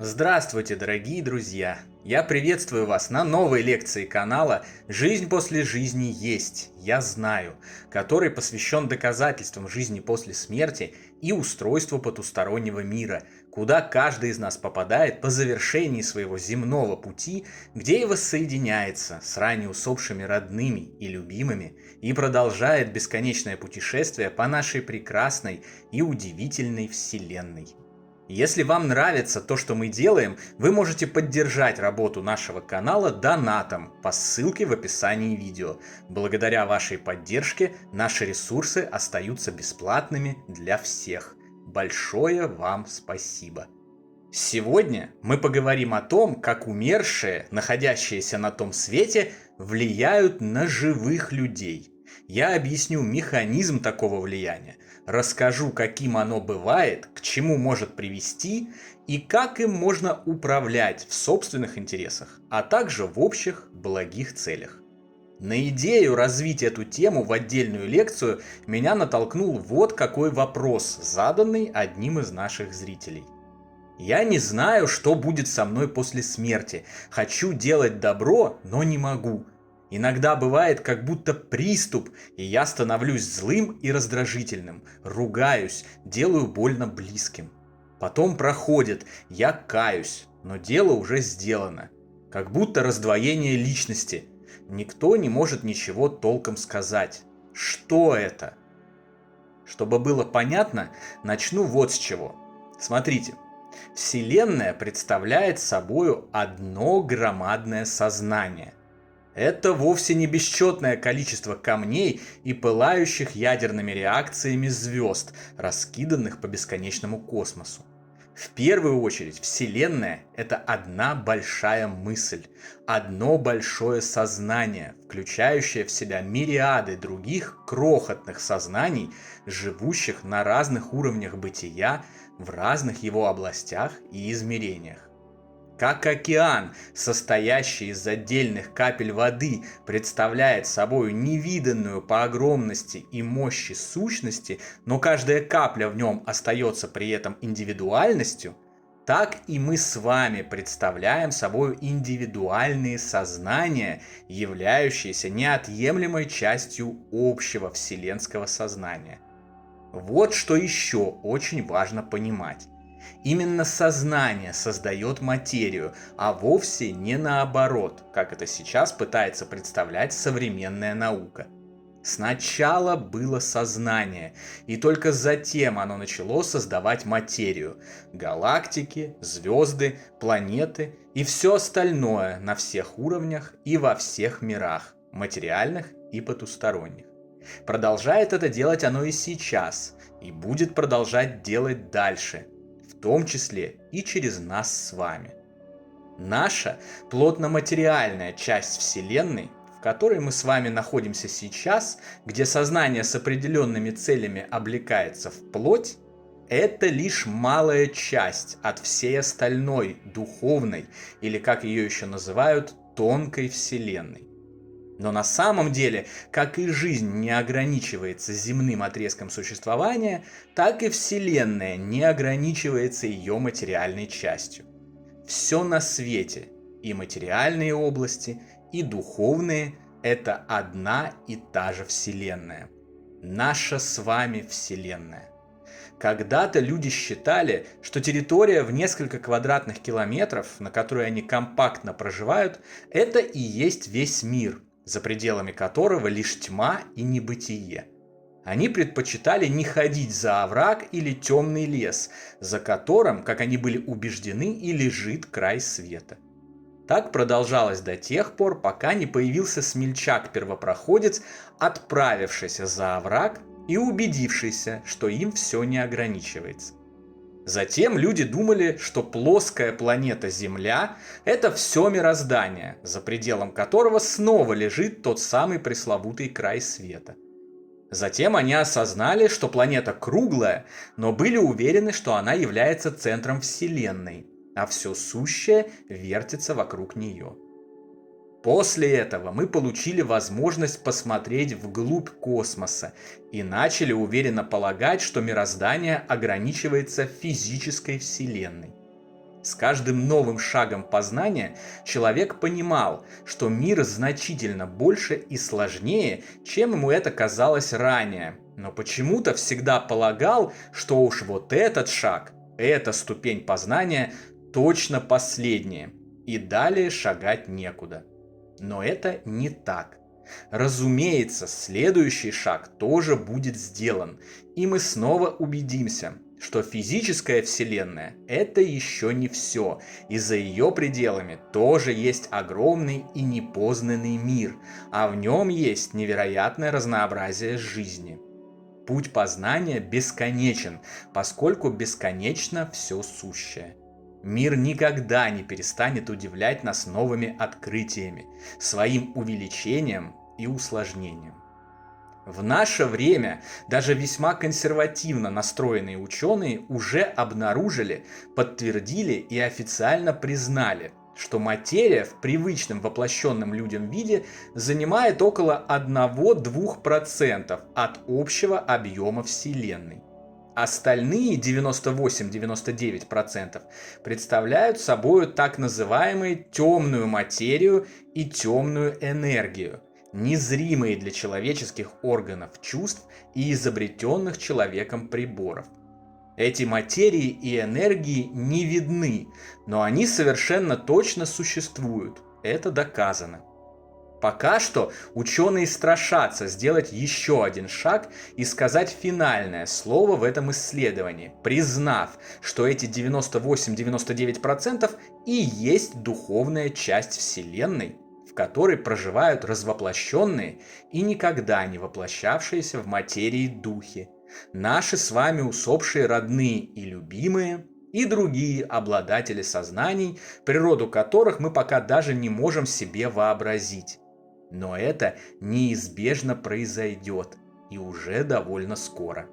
Здравствуйте, дорогие друзья! Я приветствую вас на новой лекции канала «Жизнь после жизни есть, я знаю», который посвящен доказательствам жизни после смерти и устройству потустороннего мира, куда каждый из нас попадает по завершении своего земного пути, где и воссоединяется с ранее усопшими родными и любимыми и продолжает бесконечное путешествие по нашей прекрасной и удивительной Вселенной. Если вам нравится то, что мы делаем, вы можете поддержать работу нашего канала донатом по ссылке в описании видео. Благодаря вашей поддержке наши ресурсы остаются бесплатными для всех. Большое вам спасибо! Сегодня мы поговорим о том, как умершие, находящиеся на том свете, влияют на живых людей. Я объясню механизм такого влияния, расскажу, каким оно бывает, к чему может привести и как им можно управлять в собственных интересах, а также в общих благих целях. На идею развить эту тему в отдельную лекцию меня натолкнул вот какой вопрос, заданный одним из наших зрителей. Я не знаю, что будет со мной после смерти. Хочу делать добро, но не могу. Иногда бывает как будто приступ, и я становлюсь злым и раздражительным, ругаюсь, делаю больно близким. Потом проходит, я каюсь, но дело уже сделано. Как будто раздвоение личности. Никто не может ничего толком сказать. Что это? Чтобы было понятно, начну вот с чего. Смотрите. Вселенная представляет собою одно громадное сознание. Это вовсе не бесчетное количество камней и пылающих ядерными реакциями звезд, раскиданных по бесконечному космосу. В первую очередь, Вселенная – это одна большая мысль, одно большое сознание, включающее в себя мириады других крохотных сознаний, живущих на разных уровнях бытия, в разных его областях и измерениях. Как океан, состоящий из отдельных капель воды, представляет собой невиданную по огромности и мощи сущности, но каждая капля в нем остается при этом индивидуальностью, так и мы с вами представляем собой индивидуальные сознания, являющиеся неотъемлемой частью общего вселенского сознания. Вот что еще очень важно понимать. Именно сознание создает материю, а вовсе не наоборот, как это сейчас пытается представлять современная наука. Сначала было сознание, и только затем оно начало создавать материю, галактики, звезды, планеты и все остальное на всех уровнях и во всех мирах, материальных и потусторонних. Продолжает это делать оно и сейчас, и будет продолжать делать дальше, в том числе и через нас с вами. Наша плотно-материальная часть Вселенной, в которой мы с вами находимся сейчас, где сознание с определенными целями облекается в плоть, это лишь малая часть от всей остальной духовной, или как ее еще называют, тонкой Вселенной. Но на самом деле, как и жизнь не ограничивается земным отрезком существования, так и Вселенная не ограничивается ее материальной частью. Все на свете, и материальные области, и духовные – это одна и та же Вселенная. Наша с вами Вселенная. Когда-то люди считали, что территория в несколько квадратных километров, на которой они компактно проживают, это и есть весь мир, за пределами которого лишь тьма и небытие. Они предпочитали не ходить за овраг или темный лес, за которым, как они были убеждены, и лежит край света. Так продолжалось до тех пор, пока не появился смельчак-первопроходец, отправившийся за овраг и убедившийся, что им все не ограничивается. Затем люди думали, что плоская планета Земля – это все мироздание, за пределом которого снова лежит тот самый пресловутый край света. Затем они осознали, что планета круглая, но были уверены, что она является центром Вселенной, а все сущее вертится вокруг нее. После этого мы получили возможность посмотреть вглубь космоса и начали уверенно полагать, что мироздание ограничивается физической Вселенной. С каждым новым шагом познания человек понимал, что мир значительно больше и сложнее, чем ему это казалось ранее, но почему-то всегда полагал, что уж вот этот шаг, эта ступень познания точно последняя, и далее шагать некуда. Но это не так. Разумеется, следующий шаг тоже будет сделан, и мы снова убедимся, что физическая Вселенная – это еще не все, и за ее пределами тоже есть огромный и непознанный мир, а в нем есть невероятное разнообразие жизни. Путь познания бесконечен, поскольку бесконечно все сущее. Мир никогда не перестанет удивлять нас новыми открытиями, своим увеличением и усложнением. В наше время даже весьма консервативно настроенные ученые уже обнаружили, подтвердили и официально признали, что материя в привычном воплощенном людям виде занимает около 1-2% от общего объема Вселенной. Остальные 98-99% представляют собой так называемую темную материю и темную энергию, незримые для человеческих органов чувств и изобретенных человеком приборов. Эти материи и энергии не видны, но они совершенно точно существуют, это доказано. Пока что ученые страшатся сделать еще один шаг и сказать финальное слово в этом исследовании, признав, что эти 98-99% и есть духовная часть Вселенной, в которой проживают развоплощенные и никогда не воплощавшиеся в материи духи, наши с вами усопшие родные и любимые, и другие обладатели сознаний, природу которых мы пока даже не можем себе вообразить. Но это неизбежно произойдет, и уже довольно скоро.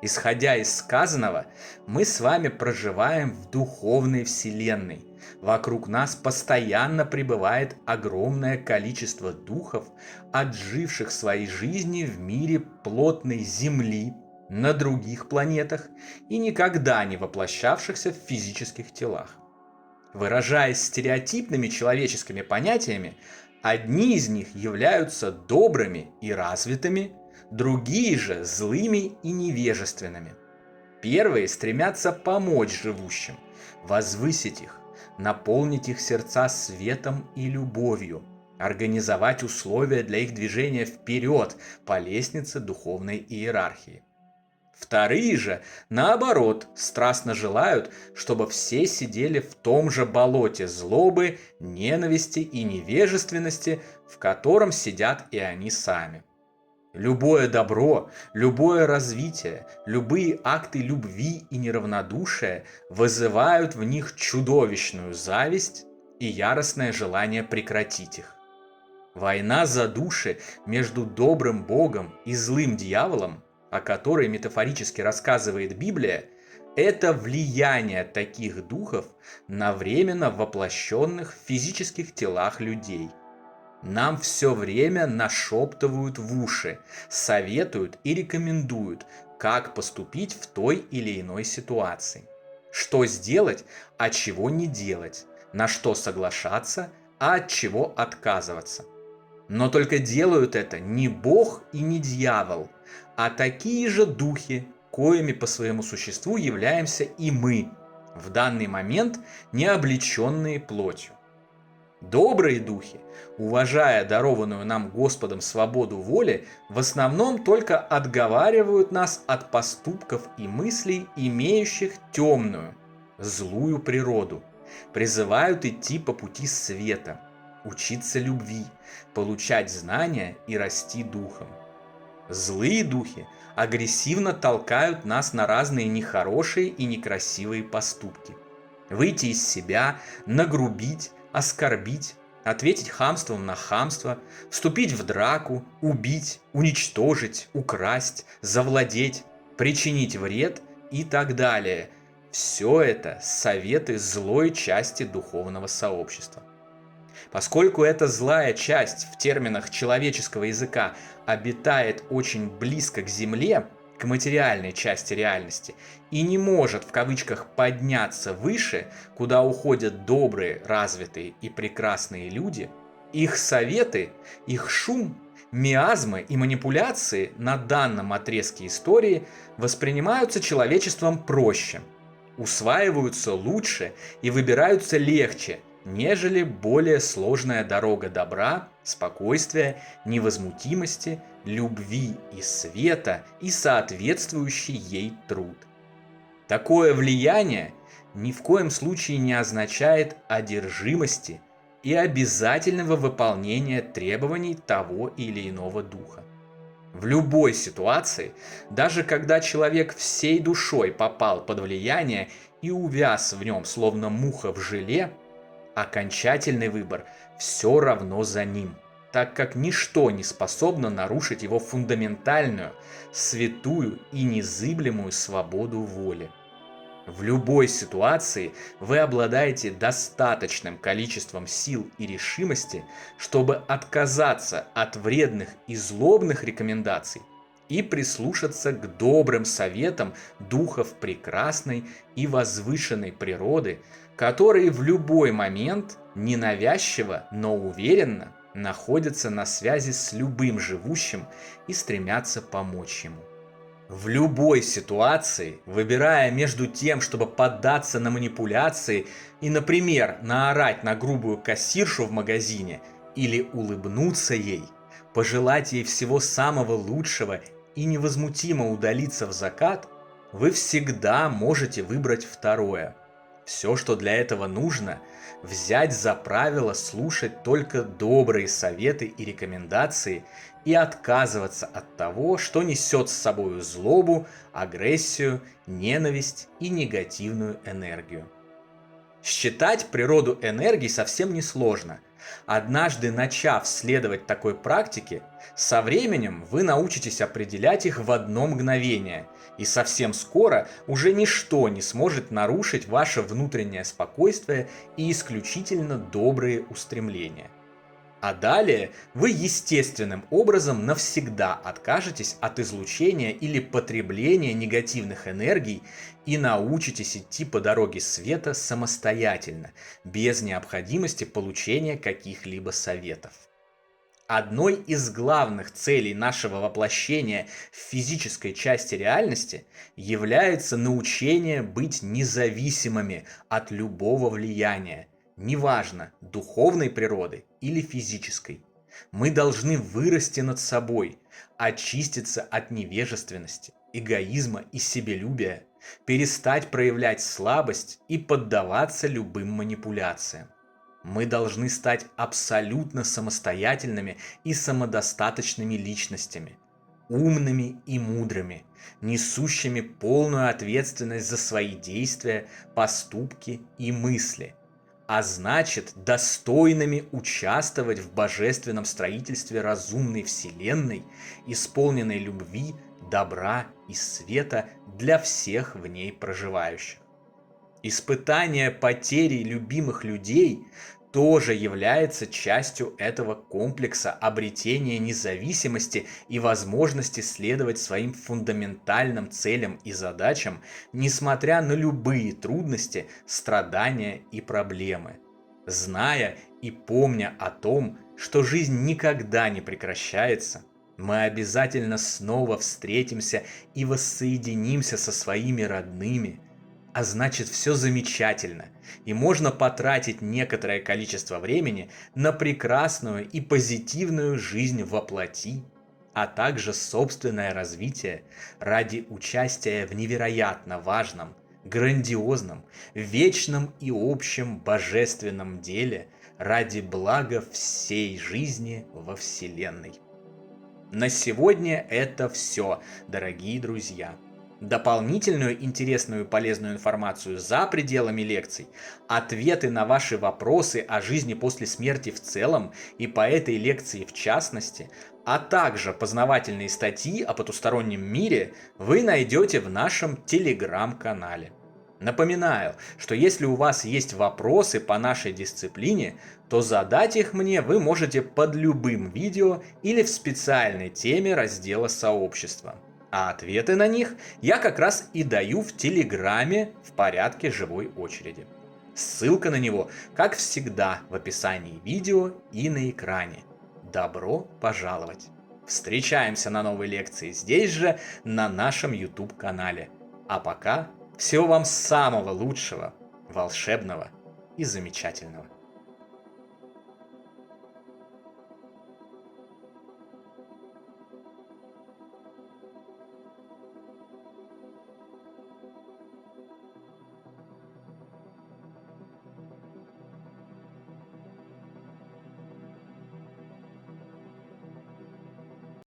Исходя из сказанного, мы с вами проживаем в духовной вселенной. Вокруг нас постоянно пребывает огромное количество духов, отживших свои жизни в мире плотной Земли, на других планетах и никогда не воплощавшихся в физических телах. Выражаясь стереотипными человеческими понятиями, одни из них являются добрыми и развитыми, другие же злыми и невежественными. Первые стремятся помочь живущим, возвысить их, наполнить их сердца светом и любовью, организовать условия для их движения вперед по лестнице духовной иерархии. Вторые же, наоборот, страстно желают, чтобы все сидели в том же болоте злобы, ненависти и невежественности, в котором сидят и они сами. Любое добро, любое развитие, любые акты любви и неравнодушия вызывают в них чудовищную зависть и яростное желание прекратить их. Война за души между добрым Богом и злым дьяволом, о которой метафорически рассказывает Библия, это влияние таких духов на временно воплощенных в физических телах людей. Нам все время нашептывают в уши, советуют и рекомендуют, как поступить в той или иной ситуации. Что сделать, а чего не делать, на что соглашаться, а от чего отказываться. Но только делают это не Бог и не дьявол, а такие же духи, коими по своему существу являемся и мы, в данный момент не облеченные плотью. Добрые духи, уважая дарованную нам Господом свободу воли, в основном только отговаривают нас от поступков и мыслей, имеющих темную, злую природу, призывают идти по пути света, учиться любви, получать знания и расти духом. Злые духи агрессивно толкают нас на разные нехорошие и некрасивые поступки. Выйти из себя, нагрубить, оскорбить, ответить хамством на хамство, вступить в драку, убить, уничтожить, украсть, завладеть, причинить вред и так далее. Все это советы злой части духовного сообщества. Поскольку эта злая часть в терминах человеческого языка обитает очень близко к Земле, к материальной части реальности и не может в кавычках подняться выше, куда уходят добрые, развитые и прекрасные люди, их советы, их шум, миазмы и манипуляции на данном отрезке истории воспринимаются человечеством проще, усваиваются лучше и выбираются легче, нежели более сложная дорога добра, спокойствия, невозмутимости, любви и света и соответствующий ей труд. Такое влияние ни в коем случае не означает одержимости и обязательного выполнения требований того или иного духа. В любой ситуации, даже когда человек всей душой попал под влияние и увяз в нем словно муха в желе, окончательный выбор все равно за ним, так как ничто не способно нарушить его фундаментальную, святую и незыблемую свободу воли. В любой ситуации вы обладаете достаточным количеством сил и решимости, чтобы отказаться от вредных и злобных рекомендаций и прислушаться к добрым советам духов прекрасной и возвышенной природы, которые в любой момент ненавязчиво, но уверенно находятся на связи с любым живущим и стремятся помочь ему. В любой ситуации, выбирая между тем, чтобы поддаться на манипуляции и, например, наорать на грубую кассиршу в магазине или улыбнуться ей, пожелать ей всего самого лучшего и невозмутимо удалиться в закат, вы всегда можете выбрать второе. Все, что для этого нужно, взять за правило слушать только добрые советы и рекомендации и отказываться от того, что несет с собой злобу, агрессию, ненависть и негативную энергию. Считать природу энергии совсем несложно. Однажды начав следовать такой практике, со временем вы научитесь определять их в одно мгновение, и совсем скоро уже ничто не сможет нарушить ваше внутреннее спокойствие и исключительно добрые устремления. А далее вы естественным образом навсегда откажетесь от излучения или потребления негативных энергий и научитесь идти по дороге света самостоятельно, без необходимости получения каких-либо советов. Одной из главных целей нашего воплощения в физической части реальности является научение быть независимыми от любого влияния, неважно, духовной природы или физической. Мы должны вырасти над собой, очиститься от невежественности, эгоизма и себелюбия, перестать проявлять слабость и поддаваться любым манипуляциям. Мы должны стать абсолютно самостоятельными и самодостаточными личностями, умными и мудрыми, несущими полную ответственность за свои действия, поступки и мысли, а значит, достойными участвовать в божественном строительстве разумной вселенной, исполненной любви, добра и света для всех в ней проживающих. Испытание потери любимых людей тоже является частью этого комплекса обретения независимости и возможности следовать своим фундаментальным целям и задачам, несмотря на любые трудности, страдания и проблемы, зная и помня о том, что жизнь никогда не прекращается. Мы обязательно снова встретимся и воссоединимся со своими родными, а значит, все замечательно, и можно потратить некоторое количество времени на прекрасную и позитивную жизнь во плоти, а также собственное развитие ради участия в невероятно важном, грандиозном, вечном и общем божественном деле ради блага всей жизни во Вселенной. На сегодня это все, дорогие друзья. Дополнительную интересную и полезную информацию за пределами лекций, ответы на ваши вопросы о жизни после смерти в целом и по этой лекции в частности, а также познавательные статьи о потустороннем мире вы найдете в нашем телеграм-канале. Напоминаю, что если у вас есть вопросы по нашей дисциплине, то задать их мне вы можете под любым видео или в специальной теме раздела сообщества. А ответы на них я как раз и даю в Телеграме в порядке живой очереди. Ссылка на него, как всегда, в описании видео и на экране. Добро пожаловать! Встречаемся на новой лекции здесь же, на нашем YouTube-канале. А пока всего вам самого лучшего, волшебного и замечательного.